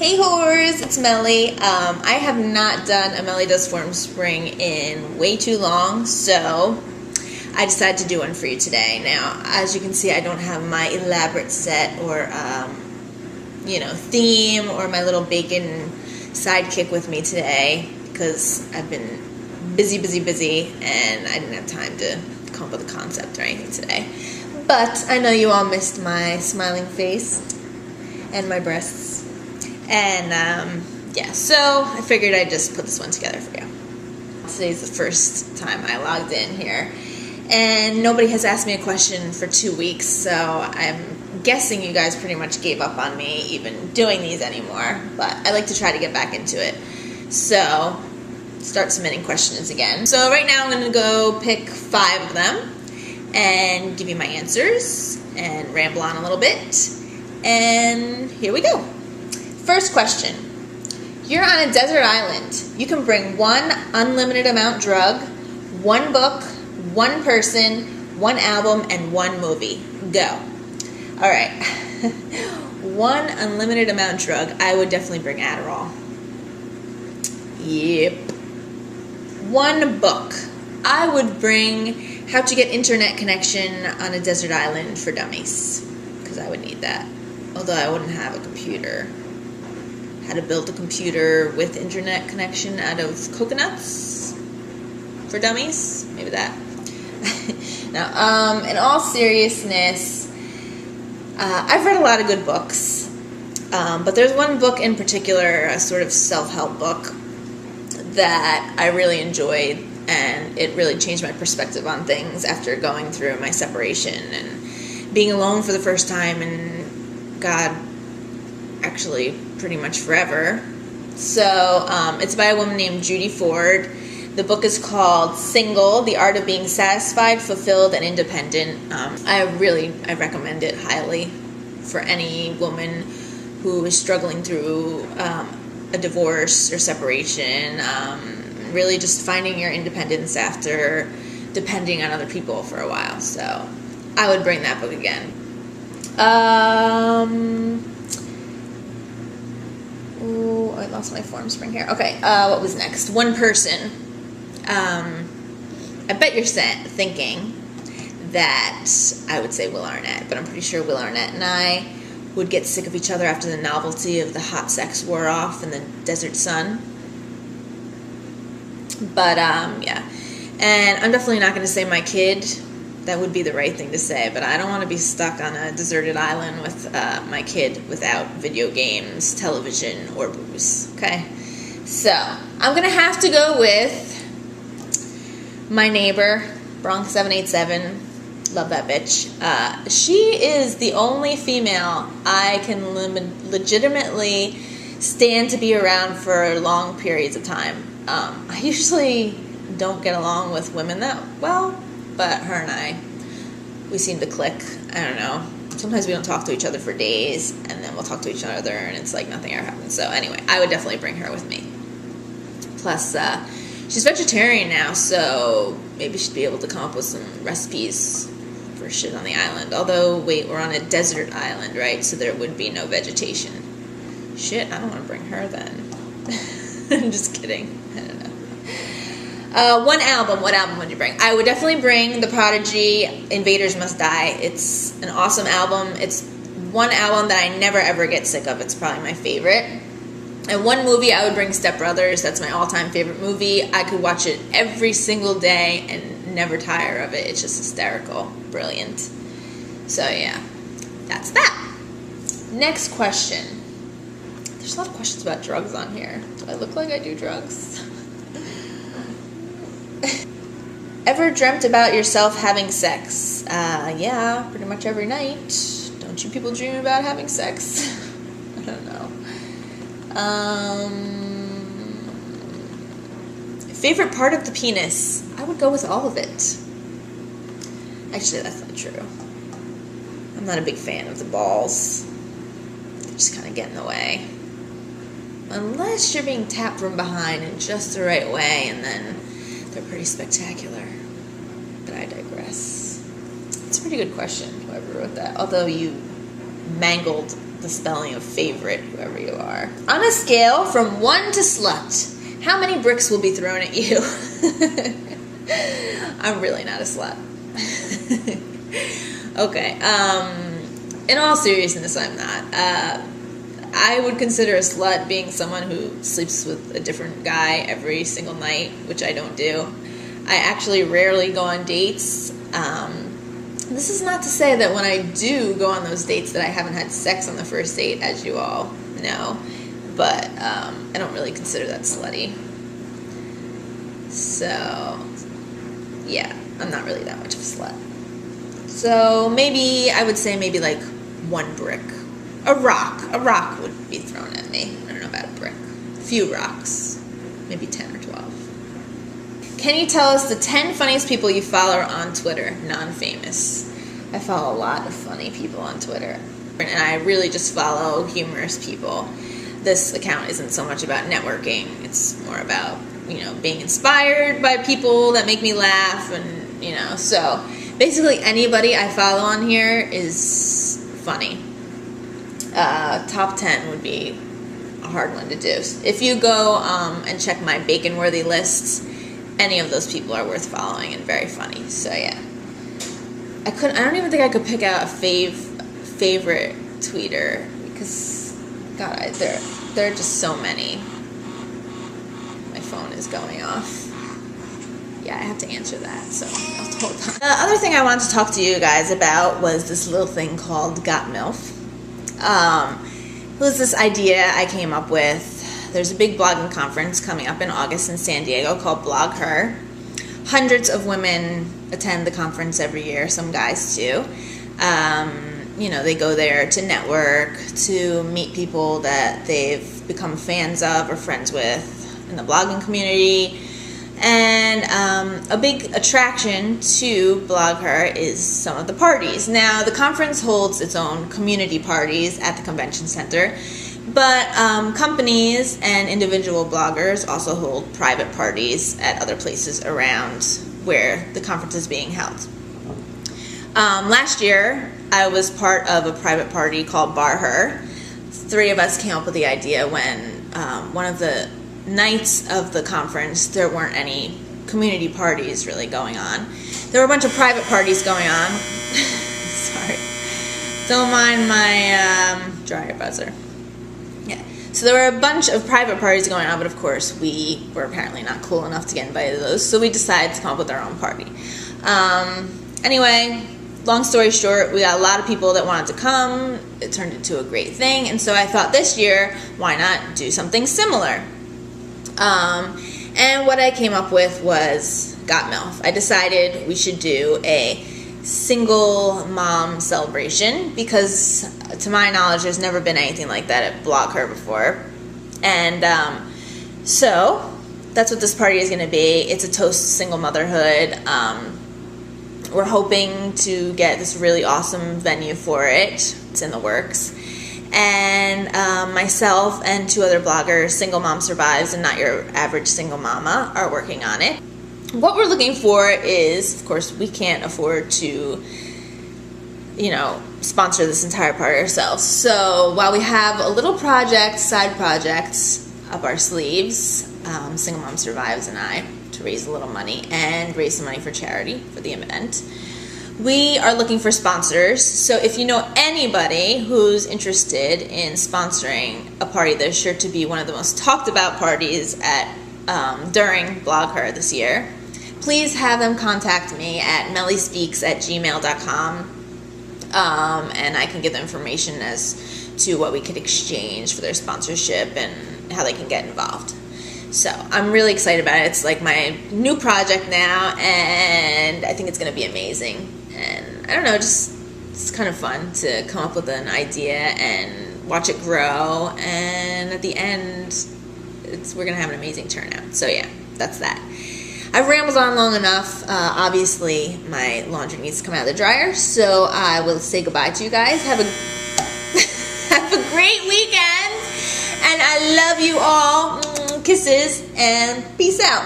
Hey whores, it's Mely. I have not done a Mely Does Formspring in way too long, so I decided to do one for you today. Now, as you can see, I don't have my elaborate set or, theme or my little bacon sidekick with me today because I've been busy, and I didn't have time to come up with a concept or anything today. But I know you all missed my smiling face and my breasts. And, so I figured I'd just put this one together for you. Today's the first time I logged in here. And nobody has asked me a question for 2 weeks, so I'm guessing you guys pretty much gave up on me even doing these anymore. But I like to try to get back into it. So, start submitting questions again. So right now I'm going to go pick 5 of them and give you my answers and ramble on a little bit. And here we go. First question. You're on a desert island. You can bring one unlimited amount drug, one book, one person, one album, and one movie. Go. Alright. One unlimited amount drug. I would definitely bring Adderall. Yep. One book. I would bring How to Get Internet Connection on a Desert Island for Dummies. Because I would need that. Although I wouldn't have a computer. How to build a computer with internet connection out of coconuts for dummies. Maybe that. Now, in all seriousness, I've read a lot of good books, but there's one book in particular, a sort of self-help book, that I really enjoyed, and it really changed my perspective on things after going through my separation and being alone for the first time, and God, actually pretty much forever. So it's by a woman named Judy Ford. The book is called Single, The Art of Being Satisfied, Fulfilled, and Independent. I recommend it highly for any woman who is struggling through a divorce or separation, really just finding your independence after depending on other people for a while. So I would bring that book again. Ooh, I lost my Formspring here. Okay, what was next? One person. I bet you're thinking that I would say Will Arnett, but I'm pretty sure Will Arnett and I would get sick of each other after the novelty of the hot sex wore off in the desert sun. But, yeah. And I'm definitely not going to say my kid. That would be the right thing to say, but I don't want to be stuck on a deserted island with my kid without video games, television, or booze, okay? So, I'm going to have to go with my neighbor, Bronx 787. Love that bitch. She is the only female I can legitimately stand to be around for long periods of time. I usually don't get along with women that well, but her and I, we seem to click. I don't know. Sometimes we don't talk to each other for days, and then we'll talk to each other, and it's like nothing ever happens. So anyway, I would definitely bring her with me. Plus, she's vegetarian now, so maybe she'd be able to come up with some recipes for shit on the island. Although, wait, we're on a desert island, right? So there would be no vegetation. Shit, I don't want to bring her then. I'm just kidding. I don't know. One album. What album would you bring? I would definitely bring The Prodigy, Invaders Must Die. It's an awesome album. It's one album that I never ever get sick of. It's probably my favorite. And one movie, I would bring Step Brothers. That's my all-time favorite movie. I could watch it every single day and never tire of it. It's just hysterical. Brilliant. So yeah, that's that. Next question. There's a lot of questions about drugs on here. Do I look like I do drugs? Ever dreamt about yourself having sex? Yeah, pretty much every night. Don't you people dream about having sex? I don't know. Favorite part of the penis? I would go with all of it. Actually, that's not true. I'm not a big fan of the balls. They just kind of get in the way. Unless you're being tapped from behind in just the right way, and then they're pretty spectacular. But I digress. It's a pretty good question, whoever wrote that. Although you mangled the spelling of favorite, whoever you are. On a scale from 1 to slut, how many bricks will be thrown at you? I'm really not a slut. Okay, in all seriousness, I'm not. I would consider a slut being someone who sleeps with a different guy every single night, which I don't do. I actually rarely go on dates. This is not to say that when I do go on those dates that I haven't had sex on the first date, as you all know, but I don't really consider that slutty. So, yeah, I'm not really that much of a slut. So maybe, I would say maybe like 1 brick. A rock would be thrown at me. I don't know about a brick. A few rocks, maybe 10 or 12. Can you tell us the 10 funniest people you follow on Twitter, non-famous? I follow a lot of funny people on Twitter, and I really just follow humorous people. This account isn't so much about networking. It's more about, being inspired by people that make me laugh, and, so basically anybody I follow on here is funny. Top 10 would be a hard one to do. If you go and check my bacon-worthy lists, any of those people are worth following and very funny. So yeah, I don't even think I could pick out a favorite tweeter because God, there are just so many. My phone is going off. Yeah, I have to answer that, so I'll hold on. The other thing I wanted to talk to you guys about was this little thing called Got MILF. It was this idea I came up with. There's a big blogging conference coming up in August in San Diego called Blog Her. Hundreds of women attend the conference every year, some guys too. They go there to network, to meet people that they've become fans of or friends with in the blogging community. And a big attraction to Blog Her is some of the parties. Now, the conference holds its own community parties at the convention center, but companies and individual bloggers also hold private parties at other places around where the conference is being held. Last year, I was part of a private party called Bar Her. 3 of us came up with the idea when one of the nights of the conference, there weren't any community parties really going on. There were a bunch of private parties going on. Sorry. Don't mind my dryer buzzer. Yeah. So there were a bunch of private parties going on, but of course we were apparently not cool enough to get invited to those, so we decided to come up with our own party. Anyway, long story short, we got a lot of people that wanted to come. It turned into a great thing, and so I thought this year, why not do something similar? And what I came up with was Got MILF. I decided we should do a single mom celebration because, to my knowledge, there's never been anything like that at Blog Her before. And so that's what this party is going to be. It's a toast to single motherhood. We're hoping to get this really awesome venue for it. It's in the works. And myself and 2 other bloggers, Single Mom Survives and Not Your Average Single Mama, are working on it. What we're looking for is, of course, we can't afford to, sponsor this entire party ourselves. So while we have a little project, side projects up our sleeves, Single Mom Survives and I, to raise a little money and raise some money for charity for the event, we are looking for sponsors. So if you know anybody who's interested in sponsoring a party that's sure to be one of the most talked about parties at during Blog Her this year, please have them contact me at melyspeaks@gmail.com, and I can give them information as to what we could exchange for their sponsorship and how they can get involved. So I'm really excited about it. It's like my new project now, and I think it's going to be amazing. And I don't know, it's kind of fun to come up with an idea and watch it grow, and at the end, we're going to have an amazing turnout. So yeah, that's that. I've rambled on long enough. Obviously, my laundry needs to come out of the dryer, so I will say goodbye to you guys. Have a great weekend, and I love you all. Kisses, and peace out.